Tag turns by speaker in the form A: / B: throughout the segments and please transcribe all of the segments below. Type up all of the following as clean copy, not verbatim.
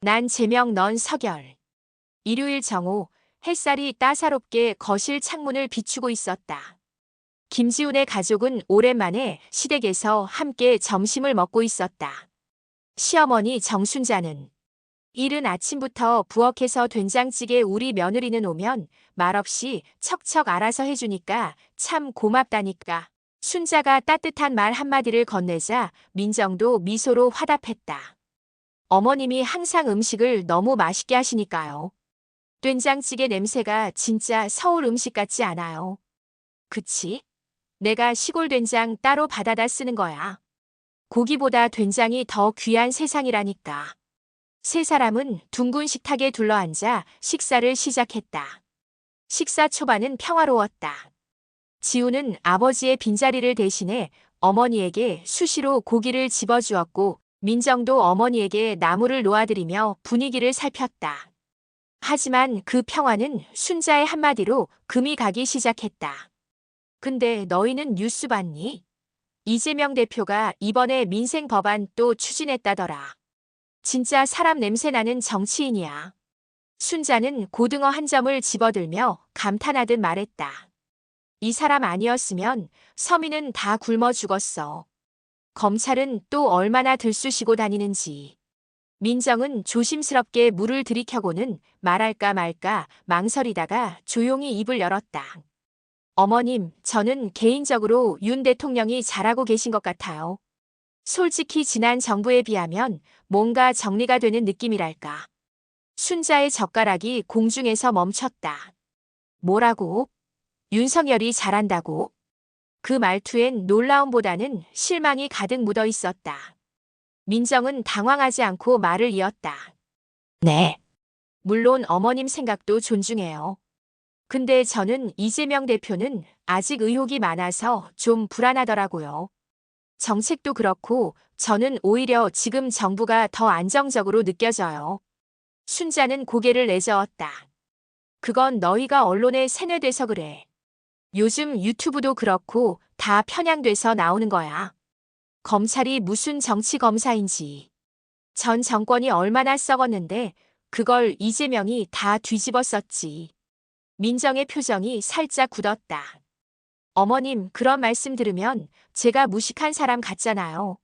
A: 난 재명 넌 서결. 일요일 정오, 햇살이 따사롭게 거실 창문을 비추고 있었다. 김지훈의 가족은 오랜만에 시댁에서 함께 점심을 먹고 있었다. 시어머니 정순자는 이른 아침부터 부엌에서 된장찌개 우리 며느리는 오면 말없이 척척 알아서 해주니까 참 고맙다니까. 순자가 따뜻한 말 한마디를 건네자 민정도 미소로 화답했다. 어머님이 항상 음식을 너무 맛있게 하시니까요. 된장찌개 냄새가 진짜 서울 음식 같지 않아요. 그치? 내가 시골 된장 따로 받아다 쓰는 거야. 고기보다 된장이 더 귀한 세상이라니까. 세 사람은 둥근 식탁에 둘러앉아 식사를 시작했다. 식사 초반은 평화로웠다. 지우는 아버지의 빈자리를 대신해 어머니에게 수시로 고기를 집어주었고 민정도 어머니에게 나물을 놓아드리며 분위기를 살폈다. 하지만 그 평화는 순자의 한마디로 금이 가기 시작했다. 근데 너희는 뉴스 봤니? 이재명 대표가 이번에 민생 법안 또 추진했다더라. 진짜 사람 냄새 나는 정치인이야. 순자는 고등어 한 점을 집어들며 감탄하듯 말했다. 이 사람 아니었으면 서민은 다 굶어 죽었어. 검찰은 또 얼마나 들쑤시고 다니는지. 민정은 조심스럽게 물을 들이켜고는 말할까 말까 망설이다가 조용히 입을 열었다. 어머님, 저는 개인적으로 윤 대통령이 잘하고 계신 것 같아요. 솔직히 지난 정부에 비하면 뭔가 정리가 되는 느낌이랄까. 순자의 젓가락이 공중에서 멈췄다. 뭐라고? 윤석열이 잘한다고? 그 말투엔 놀라움보다는 실망이 가득 묻어 있었다. 민정은 당황하지 않고 말을 이었다. 네. 물론 어머님 생각도 존중해요. 근데 저는 이재명 대표는 아직 의혹이 많아서 좀 불안하더라고요. 정책도 그렇고 저는 오히려 지금 정부가 더 안정적으로 느껴져요. 순자는 고개를 내저었다. 그건 너희가 언론에 세뇌돼서 그래. 요즘 유튜브도 그렇고 다 편향돼서 나오는 거야. 검찰이 무슨 정치 검사인지. 전 정권이 얼마나 썩었는데 그걸 이재명이 다 뒤집었었지. 민정의 표정이 살짝 굳었다. 어머님, 그런 말씀 들으면 제가 무식한 사람 같잖아요.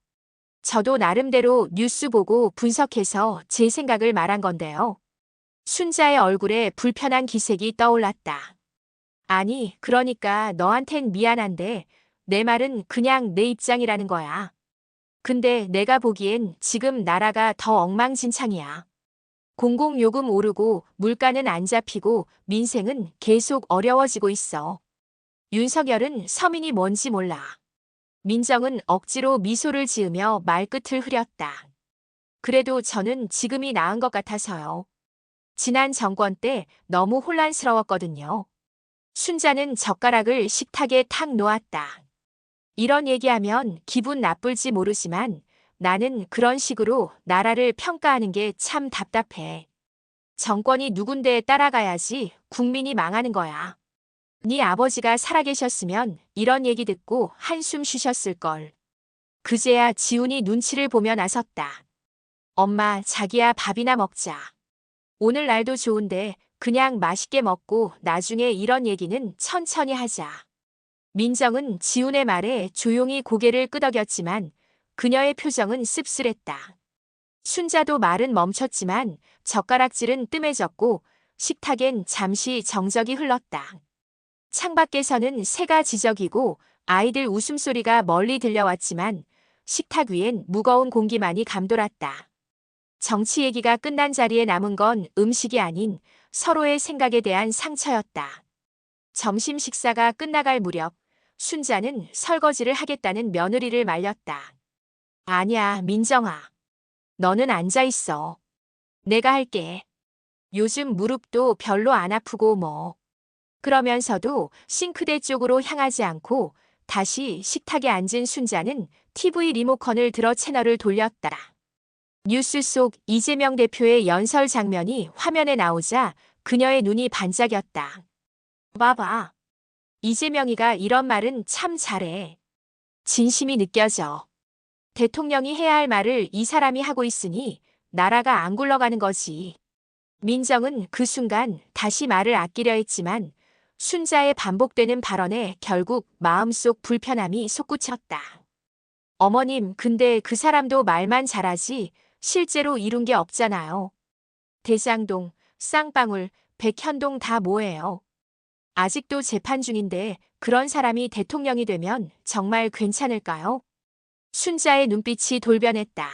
A: 저도 나름대로 뉴스 보고 분석해서 제 생각을 말한 건데요. 순자의 얼굴에 불편한 기색이 떠올랐다. 아니, 그러니까 너한텐 미안한데 내 말은 그냥 내 입장이라는 거야. 근데 내가 보기엔 지금 나라가 더 엉망진창이야. 공공요금 오르고 물가는 안 잡히고 민생은 계속 어려워지고 있어. 윤석열은 서민이 뭔지 몰라. 민정은 억지로 미소를 지으며 말끝을 흐렸다. 그래도 저는 지금이 나은 것 같아서요. 지난 정권 때 너무 혼란스러웠거든요. 순자는 젓가락을 식탁에 탁 놓았다. 이런 얘기하면 기분 나쁠지 모르지만 나는 그런 식으로 나라를 평가하는 게 참 답답해. 정권이 누군데에 따라가야지 국민이 망하는 거야. 네 아버지가 살아계셨으면 이런 얘기 듣고 한숨 쉬셨을걸. 그제야 지훈이 눈치를 보며 나섰다. 엄마, 자기야 밥이나 먹자. 오늘 날도 좋은데 그냥 맛있게 먹고 나중에 이런 얘기는 천천히 하자. 민정은 지훈의 말에 조용히 고개를 끄덕였지만 그녀의 표정은 씁쓸했다. 순자도 말은 멈췄지만 젓가락질은 뜸해졌고 식탁엔 잠시 정적이 흘렀다. 창밖에서는 새가 지저귀고 아이들 웃음소리가 멀리 들려왔지만 식탁 위엔 무거운 공기만이 감돌았다. 정치 얘기가 끝난 자리에 남은 건 음식이 아닌 서로의 생각에 대한 상처였다. 점심 식사가 끝나갈 무렵 순자는 설거지를 하겠다는 며느리를 말렸다. 아니야, 민정아. 너는 앉아있어. 내가 할게. 요즘 무릎도 별로 안 아프고 뭐. 그러면서도 싱크대 쪽으로 향하지 않고 다시 식탁에 앉은 순자는 TV 리모컨을 들어 채널을 돌렸다. 뉴스 속 이재명 대표의 연설 장면이 화면에 나오자 그녀의 눈이 반짝였다. 봐봐. 이재명이가 이런 말은 참 잘해. 진심이 느껴져. 대통령이 해야 할 말을 이 사람이 하고 있으니 나라가 안 굴러가는 거지. 민정은 그 순간 다시 말을 아끼려 했지만 순자의 반복되는 발언에 결국 마음속 불편함이 솟구쳤다. 어머님, 근데 그 사람도 말만 잘하지 실제로 이룬 게 없잖아요. 대장동, 쌍방울, 백현동 다 뭐예요? 아직도 재판 중인데 그런 사람이 대통령이 되면 정말 괜찮을까요? 순자의 눈빛이 돌변했다.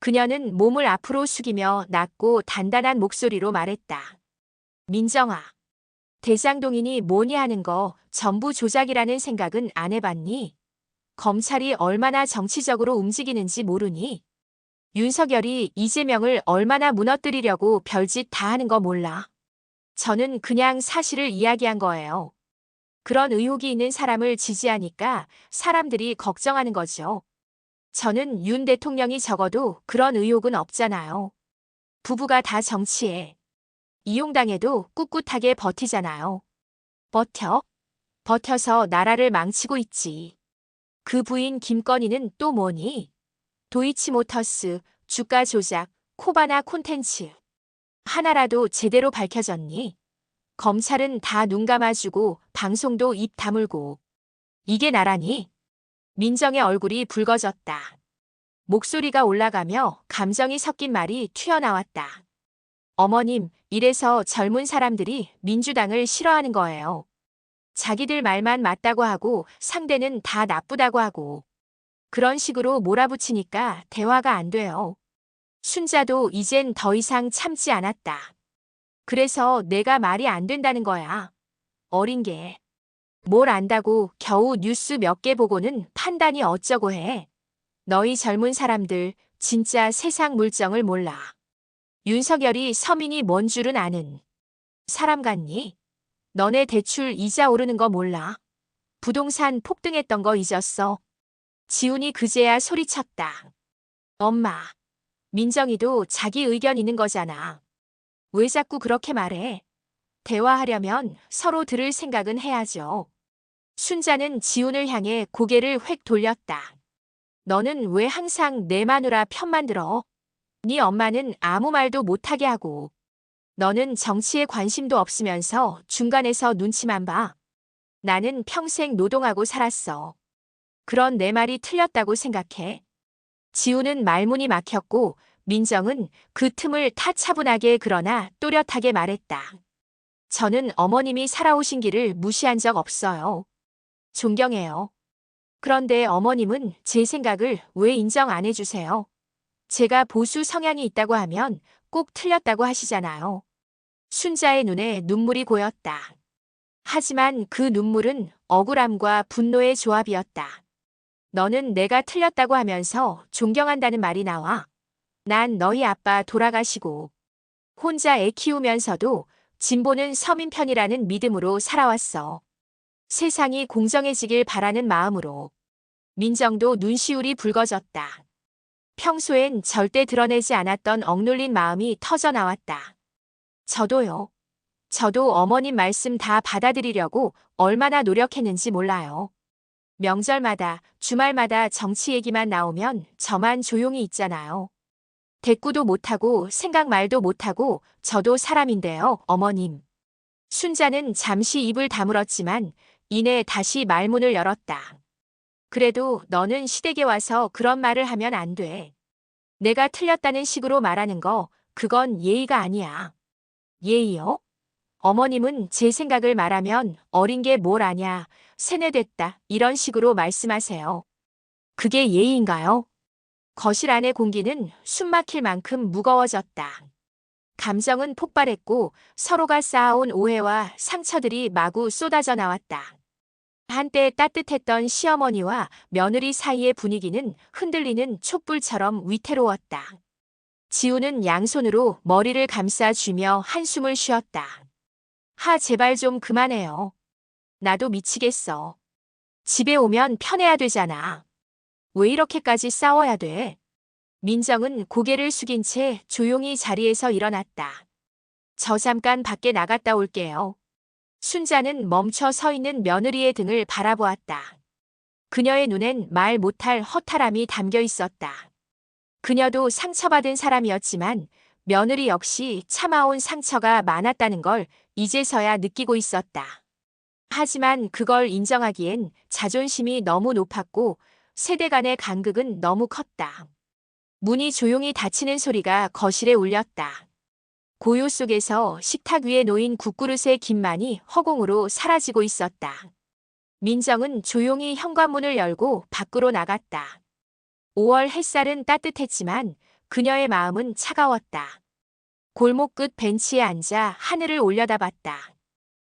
A: 그녀는 몸을 앞으로 숙이며 낮고 단단한 목소리로 말했다. 민정아, 대장동이니 뭐니 하는 거 전부 조작이라는 생각은 안 해봤니? 검찰이 얼마나 정치적으로 움직이는지 모르니? 윤석열이 이재명을 얼마나 무너뜨리려고 별짓 다 하는 거 몰라? 저는 그냥 사실을 이야기한 거예요. 그런 의혹이 있는 사람을 지지하니까 사람들이 걱정하는 거죠. 저는 윤 대통령이 적어도 그런 의혹은 없잖아요. 부부가 다 정치에 이용당해도 꿋꿋하게 버티잖아요. 버텨? 버텨서 나라를 망치고 있지. 그 부인 김건희는 또 뭐니? 도이치모터스, 주가 조작, 코바나 콘텐츠. 하나라도 제대로 밝혀졌니? 검찰은 다 눈 감아주고 방송도 입 다물고. 이게 나라니? 민정의 얼굴이 붉어졌다. 목소리가 올라가며 감정이 섞인 말이 튀어나왔다. 어머님, 이래서 젊은 사람들이 민주당을 싫어하는 거예요. 자기들 말만 맞다고 하고 상대는 다 나쁘다고 하고. 그런 식으로 몰아붙이니까 대화가 안 돼요. 순자도 이젠 더 이상 참지 않았다. 그래서 내가 말이 안 된다는 거야. 어린 게. 뭘 안다고 겨우 뉴스 몇 개 보고는 판단이 어쩌고 해. 너희 젊은 사람들 진짜 세상 물정을 몰라. 윤석열이 서민이 뭔 줄은 아는 사람 같니? 너네 대출 이자 오르는 거 몰라? 부동산 폭등했던 거 잊었어? 지훈이 그제야 소리쳤다. 엄마, 민정이도 자기 의견 있는 거잖아. 왜 자꾸 그렇게 말해? 대화하려면 서로 들을 생각은 해야죠. 순자는 지훈을 향해 고개를 획 돌렸다. 너는 왜 항상 내 마누라 편만 들어? 네 엄마는 아무 말도 못하게 하고. 너는 정치에 관심도 없으면서 중간에서 눈치만 봐. 나는 평생 노동하고 살았어. 그런 내 말이 틀렸다고 생각해. 지우는 말문이 막혔고 민정은 그 틈을 타차분하게 그러나 또렷하게 말했다. 저는 어머님이 살아오신 길을 무시한 적 없어요. 존경해요. 그런데 어머님은 제 생각을 왜 인정 안 해주세요? 제가 보수 성향이 있다고 하면 꼭 틀렸다고 하시잖아요. 순자의 눈에 눈물이 고였다. 하지만 그 눈물은 억울함과 분노의 조합이었다. 너는 내가 틀렸다고 하면서 존경한다는 말이 나와. 난 너희 아빠 돌아가시고 혼자 애 키우면서도 진보는 서민 편이라는 믿음으로 살아왔어. 세상이 공정해지길 바라는 마음으로. 민정도 눈시울이 붉어졌다. 평소엔 절대 드러내지 않았던 억눌린 마음이 터져나왔다. 저도요. 저도 어머님 말씀 다 받아들이려고 얼마나 노력했는지 몰라요. 명절마다, 주말마다 정치 얘기만 나오면 저만 조용히 있잖아요. 대꾸도 못하고 생각 말도 못하고 저도 사람인데요, 어머님. 순자는 잠시 입을 다물었지만 이내 다시 말문을 열었다. 그래도 너는 시댁에 와서 그런 말을 하면 안 돼. 내가 틀렸다는 식으로 말하는 거, 그건 예의가 아니야. 예의요? 어머님은 제 생각을 말하면 어린 게 뭘 아냐, 세뇌됐다, 이런 식으로 말씀하세요. 그게 예의인가요? 거실 안의 공기는 숨막힐 만큼 무거워졌다. 감정은 폭발했고 서로가 쌓아온 오해와 상처들이 마구 쏟아져 나왔다. 한때 따뜻했던 시어머니와 며느리 사이의 분위기는 흔들리는 촛불처럼 위태로웠다. 지우는 양손으로 머리를 감싸주며 한숨을 쉬었다. 제발 좀 그만해요. 나도 미치겠어. 집에 오면 편해야 되잖아. 왜 이렇게까지 싸워야 돼? 민정은 고개를 숙인 채 조용히 자리에서 일어났다. 저 잠깐 밖에 나갔다 올게요. 순자는 멈춰 서 있는 며느리의 등을 바라보았다. 그녀의 눈엔 말 못할 허탈함이 담겨 있었다. 그녀도 상처받은 사람이었지만 며느리 역시 참아온 상처가 많았다는 걸 이제서야 느끼고 있었다. 하지만 그걸 인정하기엔 자존심이 너무 높았고 세대 간의 간극은 너무 컸다. 문이 조용히 닫히는 소리가 거실에 울렸다. 고요 속에서 식탁 위에 놓인 국그릇의 김만이 허공으로 사라지고 있었다. 민정은 조용히 현관문을 열고 밖으로 나갔다. 5월 햇살은 따뜻했지만 그녀의 마음은 차가웠다. 골목 끝 벤치에 앉아 하늘을 올려다봤다.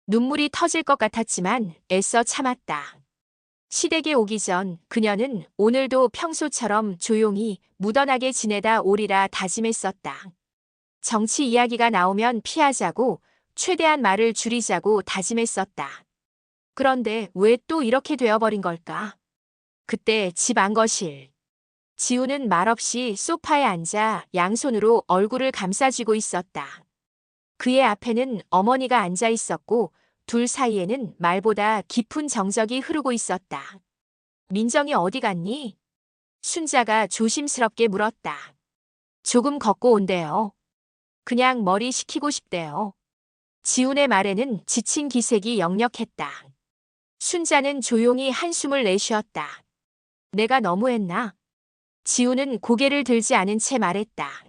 A: 눈물이 터질 것 같았지만 애써 참았다. 시댁에 오기 전 그녀는 오늘도 평소처럼 조용히 무던하게 지내다 오리라 다짐했었다. 정치 이야기가 나오면 피하자고 최대한 말을 줄이자고 다짐했었다. 그런데 왜 또 이렇게 되어버린 걸까? 그때 집 안거실. 지우는 말없이 소파에 앉아 양손으로 얼굴을 감싸쥐고 있었다. 그의 앞에는 어머니가 앉아 있었고 둘 사이에는 말보다 깊은 정적이 흐르고 있었다. 민정이 어디 갔니? 순자가 조심스럽게 물었다. 조금 걷고 온대요. 그냥 머리 식히고 싶대요. 지훈의 말에는 지친 기색이 역력했다. 순자는 조용히 한숨을 내쉬었다. 내가 너무했나? 지훈은 고개를 들지 않은 채 말했다.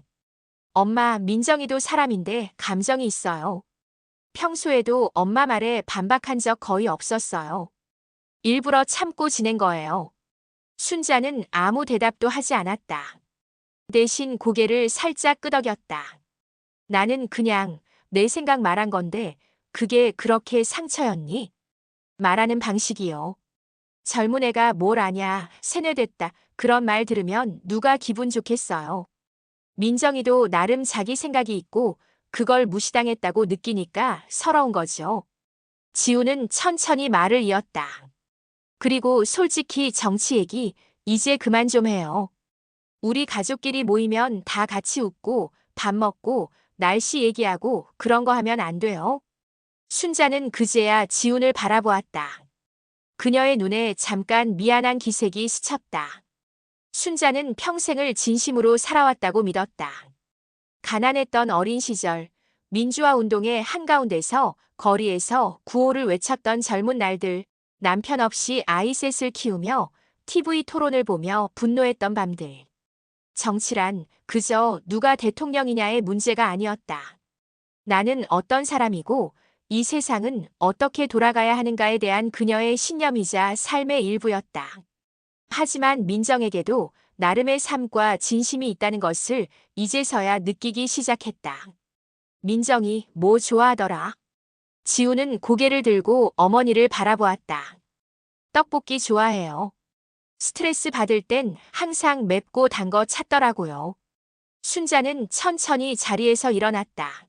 A: 엄마, 민정이도 사람인데 감정이 있어요. 평소에도 엄마 말에 반박한 적 거의 없었어요. 일부러 참고 지낸 거예요. 순자는 아무 대답도 하지 않았다. 대신 고개를 살짝 끄덕였다. 나는 그냥 내 생각 말한 건데 그게 그렇게 상처였니? 말하는 방식이요. 젊은 애가 뭘 아냐, 세뇌됐다. 그런 말 들으면 누가 기분 좋겠어요. 민정이도 나름 자기 생각이 있고 그걸 무시당했다고 느끼니까 서러운 거죠. 지우는 천천히 말을 이었다. 그리고 솔직히 정치 얘기 이제 그만 좀 해요. 우리 가족끼리 모이면 다 같이 웃고 밥 먹고 날씨 얘기하고 그런 거 하면 안 돼요. 순자는 그제야 지훈을 바라보았다. 그녀의 눈에 잠깐 미안한 기색이 스쳤다. 순자는 평생을 진심으로 살아왔다고 믿었다. 가난했던 어린 시절, 민주화 운동의 한가운데서 거리에서 구호를 외쳤던 젊은 날들, 남편 없이 아이 셋을 키우며 TV 토론을 보며 분노했던 밤들. 정치란 그저 누가 대통령이냐의 문제가 아니었다. 나는 어떤 사람이고 이 세상은 어떻게 돌아가야 하는가에 대한 그녀의 신념이자 삶의 일부였다. 하지만 민정에게도 나름의 삶과 진심이 있다는 것을 이제서야 느끼기 시작했다. 민정이 뭐 좋아하더라? 지우는 고개를 들고 어머니를 바라보았다. 떡볶이 좋아해요. 스트레스 받을 땐 항상 맵고 단 거 찾더라고요. 순자는 천천히 자리에서 일어났다.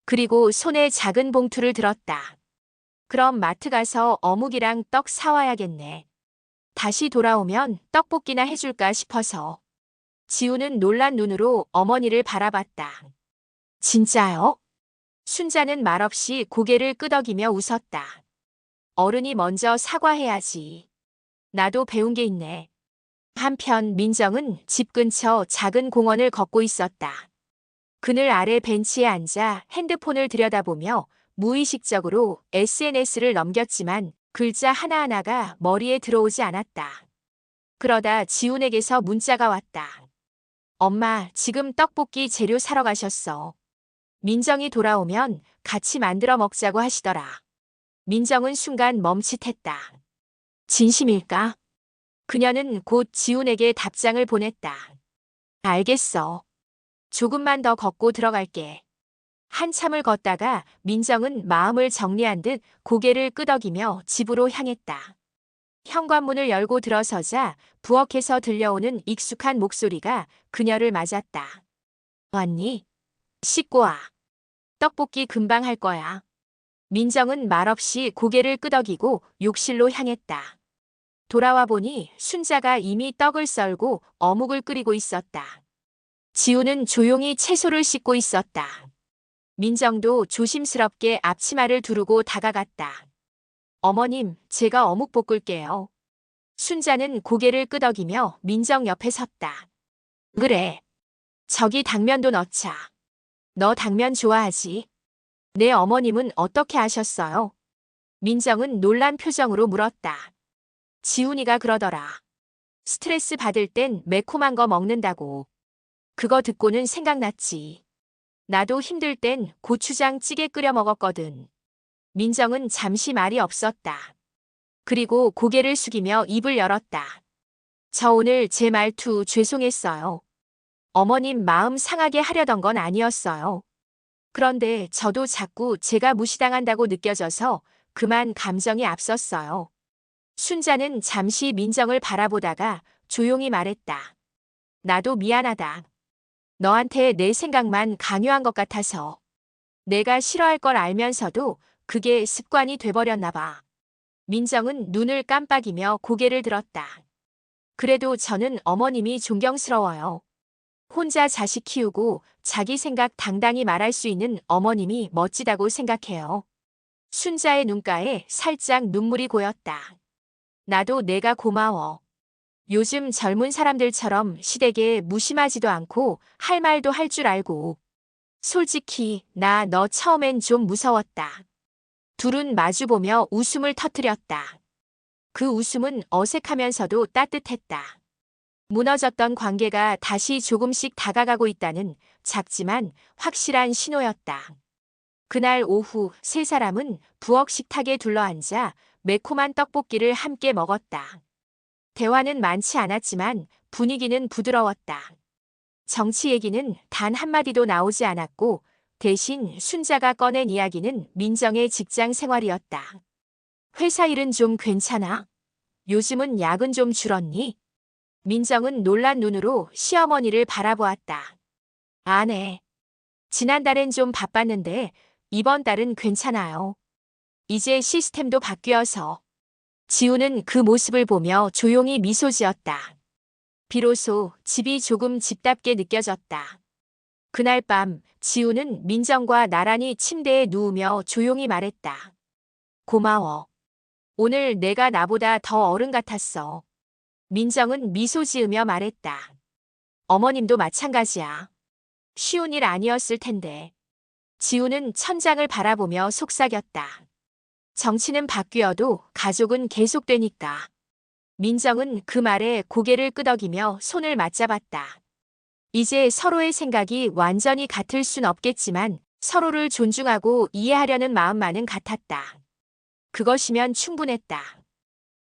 A: 그리고 손에 작은 봉투를 들었다. 그럼 마트 가서 어묵이랑 떡 사와야겠네. 다시 돌아오면 떡볶이나 해줄까 싶어서. 지우는 놀란 눈으로 어머니를 바라봤다. 진짜요? 순자는 말없이 고개를 끄덕이며 웃었다. 어른이 먼저 사과해야지. 나도 배운 게 있네. 한편 민정은 집 근처 작은 공원을 걷고 있었다. 그늘 아래 벤치에 앉아 핸드폰을 들여다보며 무의식적으로 SNS를 넘겼지만 글자 하나하나가 머리에 들어오지 않았다. 그러다 지훈에게서 문자가 왔다. 엄마, 지금 떡볶이 재료 사러 가셨어. 민정이 돌아오면 같이 만들어 먹자고 하시더라. 민정은 순간 멈칫했다. 진심일까? 그녀는 곧 지훈에게 답장을 보냈다. 알겠어. 조금만 더 걷고 들어갈게. 한참을 걷다가 민정은 마음을 정리한 듯 고개를 끄덕이며 집으로 향했다. 현관문을 열고 들어서자 부엌에서 들려오는 익숙한 목소리가 그녀를 맞았다. 왔니? 씻고 와. 떡볶이 금방 할 거야. 민정은 말없이 고개를 끄덕이고 욕실로 향했다. 돌아와 보니 순자가 이미 떡을 썰고 어묵을 끓이고 있었다. 지우는 조용히 채소를 씻고 있었다. 민정도 조심스럽게 앞치마를 두르고 다가갔다. 어머님, 제가 어묵 볶을게요. 순자는 고개를 끄덕이며 민정 옆에 섰다. 그래. 저기 당면도 넣자. 너 당면 좋아하지? 내 어머님은 어떻게 아셨어요? 민정은 놀란 표정으로 물었다. 지훈이가 그러더라. 스트레스 받을 땐 매콤한 거 먹는다고. 그거 듣고는 생각났지. 나도 힘들 땐 고추장 찌개 끓여 먹었거든. 민정은 잠시 말이 없었다. 그리고 고개를 숙이며 입을 열었다. 저 오늘 제 말투 죄송했어요. 어머님 마음 상하게 하려던 건 아니었어요. 그런데 저도 자꾸 제가 무시당한다고 느껴져서 그만 감정이 앞섰어요. 순자는 잠시 민정을 바라보다가 조용히 말했다. 나도 미안하다. 너한테 내 생각만 강요한 것 같아서. 내가 싫어할 걸 알면서도 그게 습관이 돼버렸나 봐. 민정은 눈을 깜빡이며 고개를 들었다. 그래도 저는 어머님이 존경스러워요. 혼자 자식 키우고 자기 생각 당당히 말할 수 있는 어머님이 멋지다고 생각해요. 순자의 눈가에 살짝 눈물이 고였다. 나도 내가 고마워. 요즘 젊은 사람들처럼 시댁에 무심하지도 않고 할 말도 할 줄 알고. 솔직히 나 너 처음엔 좀 무서웠다. 둘은 마주보며 웃음을 터뜨렸다. 그 웃음은 어색하면서도 따뜻했다. 무너졌던 관계가 다시 조금씩 다가가고 있다는 작지만 확실한 신호였다. 그날 오후 세 사람은 부엌 식탁에 둘러앉아 매콤한 떡볶이를 함께 먹었다. 대화는 많지 않았지만 분위기는 부드러웠다. 정치 얘기는 단 한마디도 나오지 않았고 대신 순자가 꺼낸 이야기는 민정의 직장 생활이었다. 회사 일은 좀 괜찮아? 요즘은 야근 좀 줄었니? 민정은 놀란 눈으로 시어머니를 바라보았다. 네. 지난달엔 좀 바빴는데 이번 달은 괜찮아요. 이제 시스템도 바뀌어서. 지우는 그 모습을 보며 조용히 미소 지었다. 비로소 집이 조금 집답게 느껴졌다. 그날 밤 지우는 민정과 나란히 침대에 누우며 조용히 말했다. 고마워. 오늘 내가 나보다 더 어른 같았어. 민정은 미소 지으며 말했다. 어머님도 마찬가지야. 쉬운 일 아니었을 텐데. 지우는 천장을 바라보며 속삭였다. 정치는 바뀌어도 가족은 계속되니까. 민정은 그 말에 고개를 끄덕이며 손을 맞잡았다. 이제 서로의 생각이 완전히 같을 순 없겠지만 서로를 존중하고 이해하려는 마음만은 같았다. 그것이면 충분했다.